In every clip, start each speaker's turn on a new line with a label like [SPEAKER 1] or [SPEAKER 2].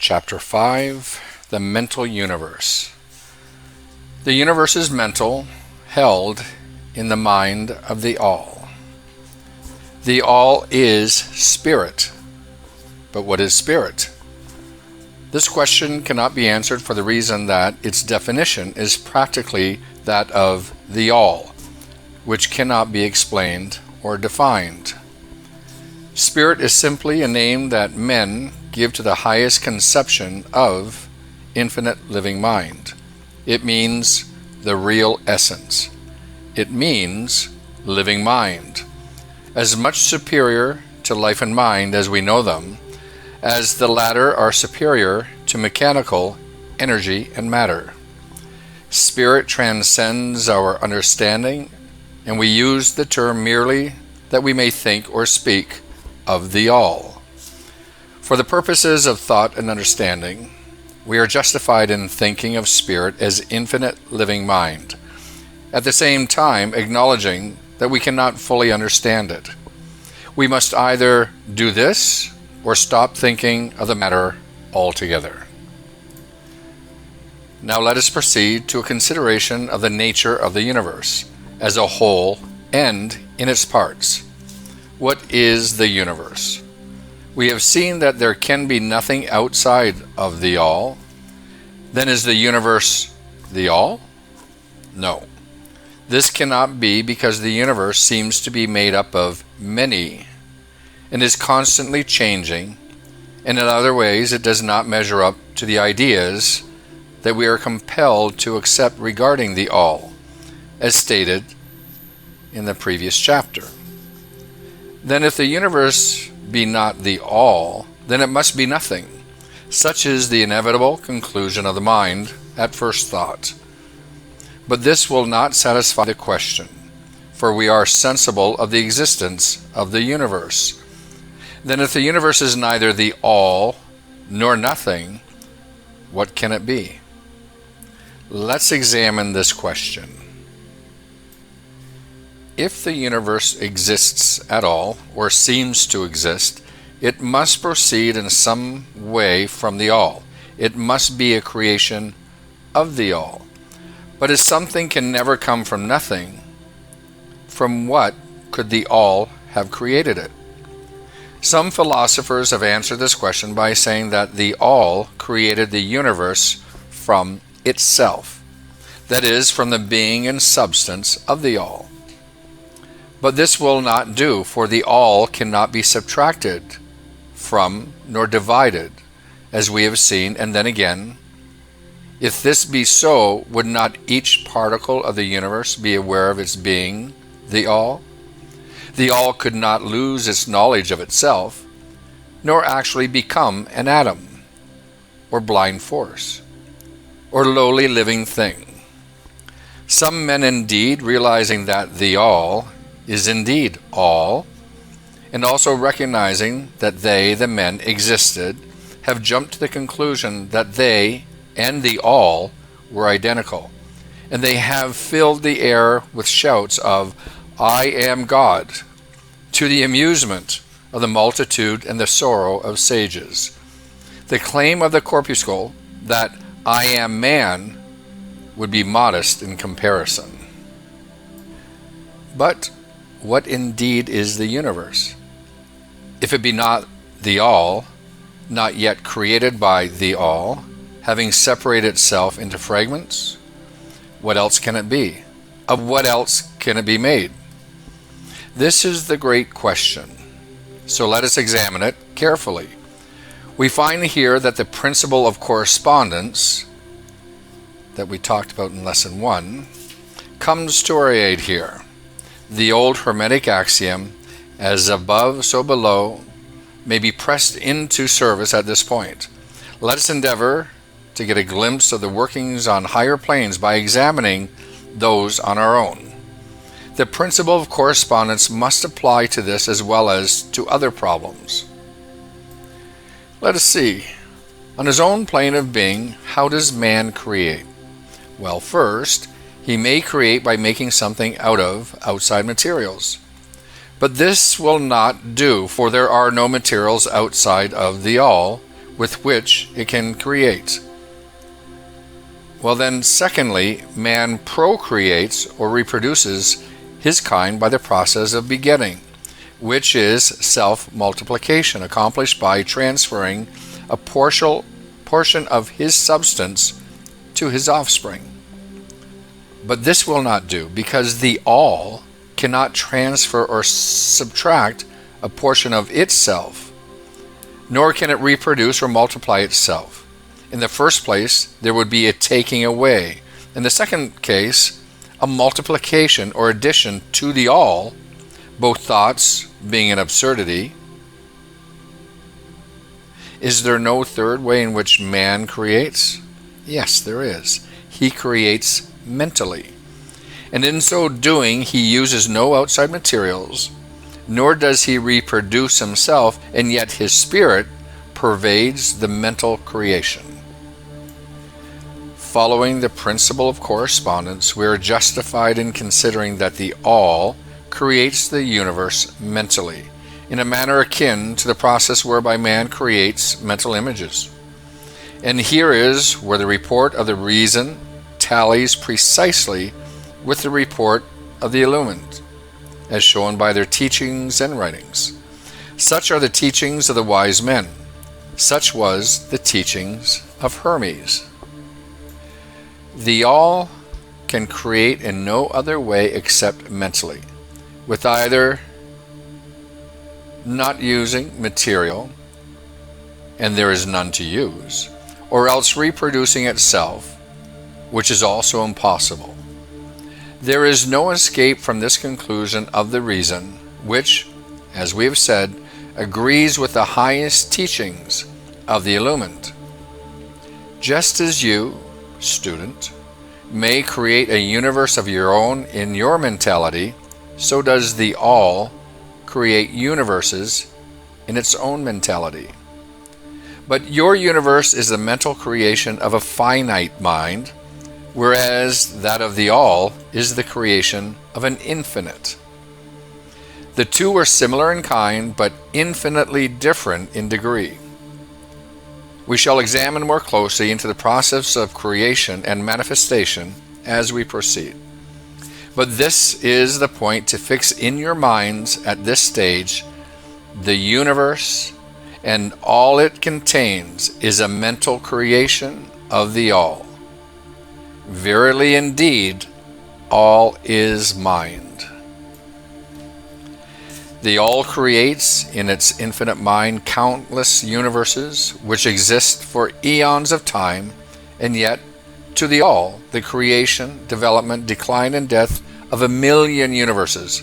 [SPEAKER 1] Chapter 5, The Mental Universe. The universe is mental, held in the mind of the All. The All is spirit. But what is spirit? This question cannot be answered for the reason that its definition is practically that of the All, which cannot be explained or defined. Spirit is simply a name that men give to the highest conception of infinite living mind. It means the real essence. It means living mind, as much superior to life and mind as we know them, as the latter are superior to mechanical energy and matter. Spirit transcends our understanding, and we use the term merely that we may think or speak of the All. For the purposes of thought and understanding, we are justified in thinking of spirit as infinite living mind, at the same time acknowledging that we cannot fully understand it. We must either do this or stop thinking of the matter altogether. Now let us proceed to a consideration of the nature of the universe as a whole and in its parts. What is the universe? We have seen that there can be nothing outside of the All. Then is the universe the All? No. This cannot be because the universe seems to be made up of many and is constantly changing, and in other ways it does not measure up to the ideas that we are compelled to accept regarding the All, as stated in the previous chapter. Then if the universe be not the All, then it must be nothing. Such is the inevitable conclusion of the mind at first thought. But this will not satisfy the question, for we are sensible of the existence of the universe. Then if the universe is neither the All nor nothing, what can it be? Let's examine this question. If the universe exists at all, or seems to exist, it must proceed in some way from the All. It must be a creation of the All. But as something can never come from nothing, from what could the All have created it? Some philosophers have answered this question by saying that the All created the universe from itself, that is, from the being and substance of the All. But this will not do, for the All cannot be subtracted from nor divided, as we have seen, and then again, if this be so, would not each particle of the universe be aware of its being the All? The All could not lose its knowledge of itself, nor actually become an atom, or blind force, or lowly living thing. Some men indeed, realizing that the All is indeed All, and also recognizing that they, the men, existed, have jumped to the conclusion that they and the All were identical, and they have filled the air with shouts of "I am God," to the amusement of the multitude and the sorrow of sages. The claim of the corpuscle that "I am man" would be modest in comparison. But what indeed is the universe? If it be not the All, not yet created by the All, having separated itself into fragments, what else can it be? Of what else can it be made? This is the great question. So let us examine it carefully. We find here that the principle of correspondence that we talked about in lesson 1 comes to our aid here. The old Hermetic axiom, as above, so below, may be pressed into service at this point. Let us endeavor to get a glimpse of the workings on higher planes by examining those on our own. The principle of correspondence must apply to this as well as to other problems. Let us see. On his own plane of being, how does man create? Well, first, he may create by making something out of outside materials. But this will not do, for there are no materials outside of the All, with which it can create. Well then, secondly, man procreates or reproduces his kind by the process of begetting, which is self-multiplication, accomplished by transferring a portion of his substance to his offspring. But this will not do, because the all cannot transfer or subtract a portion of itself, nor can it reproduce or multiply itself. In the first place, there would be a taking away. In the second case, a multiplication or addition to the all, both thoughts being an absurdity. Is there no third way in which man creates? Yes, there is. He creates mentally. And in so doing, he uses no outside materials, nor does he reproduce himself, and yet his spirit pervades the mental creation. Following the principle of correspondence, we are justified in considering that the all creates the universe mentally, in a manner akin to the process whereby man creates mental images. And here is where the report of the reason tallies precisely with the report of the illumined, as shown by their teachings and writings. Such are the teachings of the wise men. Such was the teachings of Hermes. The all can create in no other way except mentally, with either not using material, and there is none to use, or else reproducing itself, which is also impossible. There is no escape from this conclusion of the reason, which, as we have said, agrees with the highest teachings of the illumined. Just as you, student, may create a universe of your own in your mentality, so does the all create universes in its own mentality. But your universe is the mental creation of a finite mind, whereas that of the all is the creation of an infinite. The two are similar in kind, but infinitely different in degree. We shall examine more closely into the process of creation and manifestation as we proceed. But this is the point to fix in your minds at this stage. The universe and all it contains is a mental creation of the all. Verily indeed, all is mind. The all creates in its infinite mind countless universes which exist for eons of time, and yet to the all, the creation, development, decline, and death of 1,000,000 universes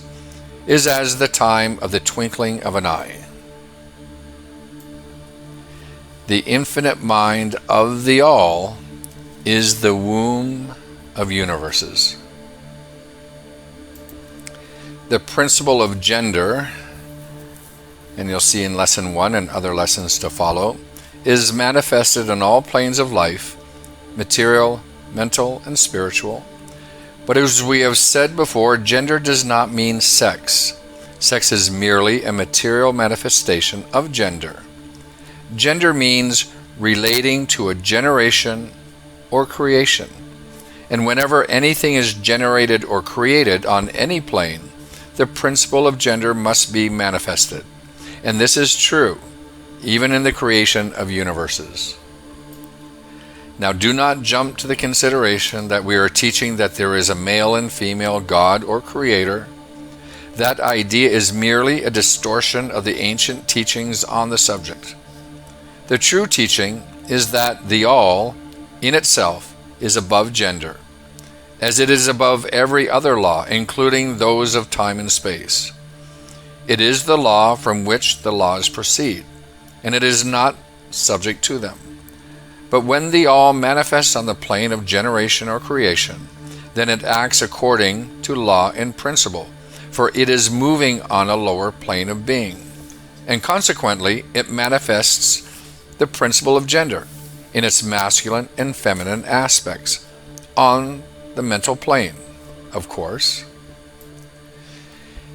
[SPEAKER 1] is as the time of the twinkling of an eye. The infinite mind of the all is the womb of universes. The principle of gender, and you'll see in lesson 1 and other lessons to follow, is manifested on all planes of life, material, mental, and spiritual. But as we have said before, gender does not mean sex. Sex is merely a material manifestation of gender. Gender means relating to a generation or creation. And whenever anything is generated or created on any plane, the principle of gender must be manifested. And this is true even in the creation of universes. Now, do not jump to the consideration that we are teaching that there is a male and female God or creator. That idea is merely a distortion of the ancient teachings on the subject. The true teaching is that the all, in itself, is above gender, as it is above every other law, including those of time and space. It is the law from which the laws proceed, and it is not subject to them. But when the all manifests on the plane of generation or creation, then it acts according to law and principle, for it is moving on a lower plane of being, and consequently it manifests the principle of gender in its masculine and feminine aspects on the mental plane, of course.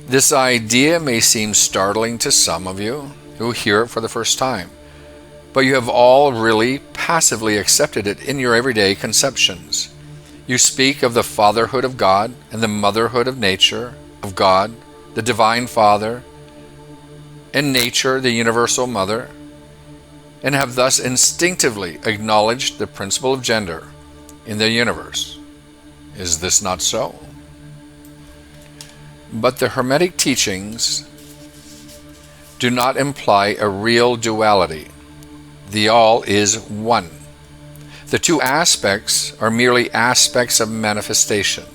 [SPEAKER 1] This idea may seem startling to some of you who hear it for the first time, but you have all really passively accepted it in your everyday conceptions. You speak of the fatherhood of God and the motherhood of nature, of God, the Divine Father, and nature, the universal mother, and have thus instinctively acknowledged the principle of gender in the universe. Is this not so? But the Hermetic teachings do not imply a real duality. The all is one. The two aspects are merely aspects of manifestation.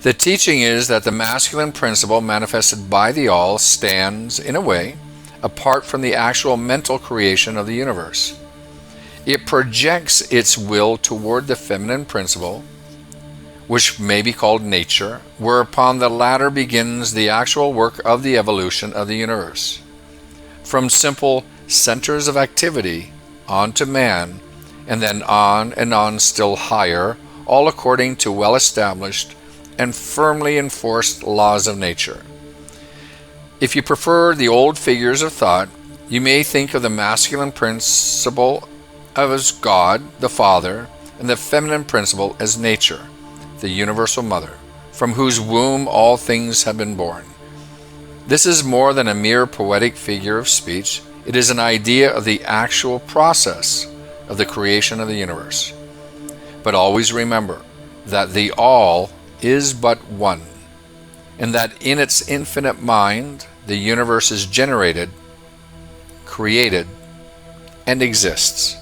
[SPEAKER 1] The teaching is that the masculine principle manifested by the all stands, in a way, apart from the actual mental creation of the universe. It projects its will toward the feminine principle, which may be called nature, whereupon the latter begins the actual work of the evolution of the universe. From simple centers of activity on to man, and then on and on still higher, all according to well-established and firmly enforced laws of nature. If you prefer the old figures of thought, you may think of the masculine principle as God, the Father, and the feminine principle as nature, the universal mother, from whose womb all things have been born. This is more than a mere poetic figure of speech. It is an idea of the actual process of the creation of the universe. But always remember that the all is but one, and that in its infinite mind, the universe is generated, created, and exists.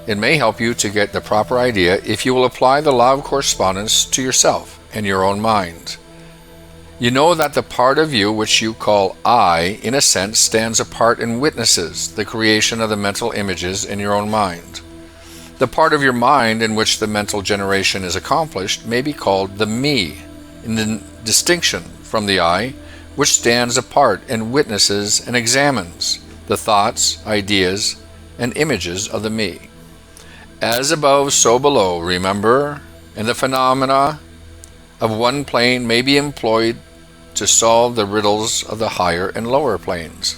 [SPEAKER 1] It may help you to get the proper idea if you will apply the law of correspondence to yourself and your own mind. You know that the part of you which you call I, in a sense, stands apart and witnesses the creation of the mental images in your own mind. The part of your mind in which the mental generation is accomplished may be called the me, in distinction from the I, which stands apart and witnesses and examines the thoughts, ideas, and images of the me. As above, so below, remember, and the phenomena of one plane may be employed to solve the riddles of the higher and lower planes.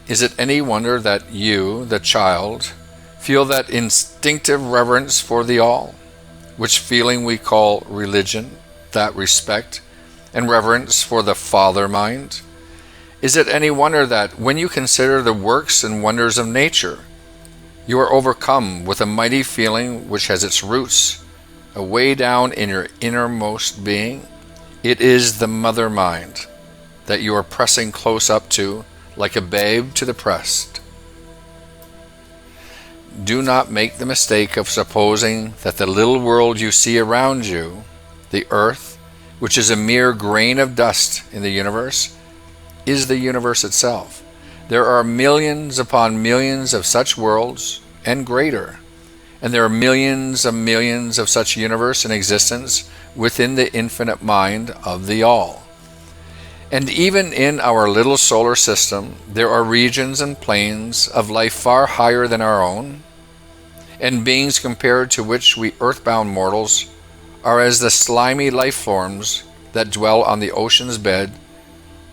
[SPEAKER 1] Is it any wonder that you, the child, feel that instinctive reverence for the all, which feeling we call religion, that respect and reverence for the father mind? Is it any wonder that when you consider the works and wonders of nature, you are overcome with a mighty feeling which has its roots away down in your innermost being? It is the mother mind that you are pressing close up to, like a babe to the breast. Do not make the mistake of supposing that the little world you see around you, the earth, which is a mere grain of dust in the universe, is the universe itself. There are millions upon millions of such worlds, and greater, and there are millions of such universe in existence within the infinite mind of the all. And even in our little solar system, there are regions and planes of life far higher than our own, and beings compared to which we earthbound mortals are as the slimy life forms that dwell on the ocean's bed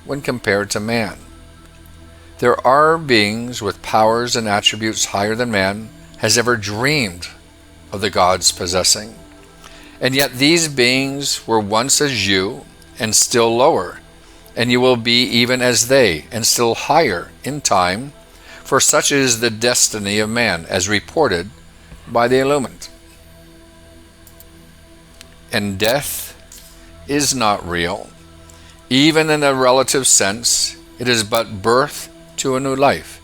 [SPEAKER 1] when compared to man. There are beings with powers and attributes higher than man has ever dreamed of the gods possessing. And yet these beings were once as you, and still lower, and you will be even as they, and still higher in time, for such is the destiny of man, as reported by the illumined. And death is not real. Even in a relative sense, it is but birth to a new life,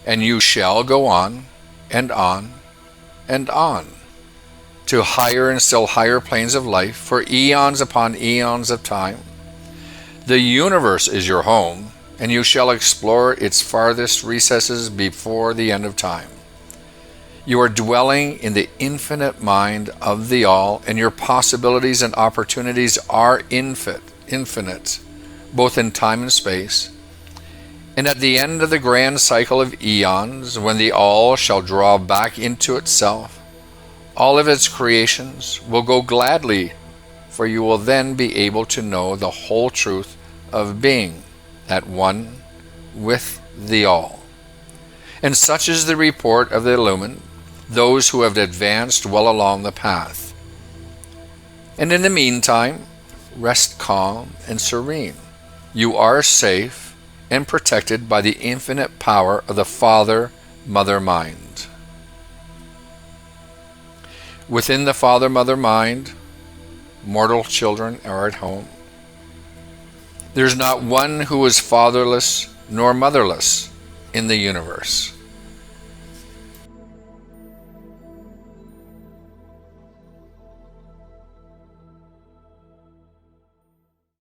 [SPEAKER 1] and you shall go on, and on, and on, to higher and still higher planes of life, for eons upon eons of time. The universe is your home, and you shall explore its farthest recesses before the end of time. You are dwelling in the infinite mind of the all, and your possibilities and opportunities are infinite, both in time and space. And at the end of the grand cycle of eons, when the all shall draw back into itself, all of its creations will go gladly, for you will then be able to know the whole truth of being, that one with the all. And such is the report of the illumined, those who have advanced well along the path. And in the meantime, rest calm and serene. You are safe and protected by the infinite power of the Father-Mother mind. Within the Father-Mother mind, mortal children are at home. There's not one who is fatherless nor motherless in the universe.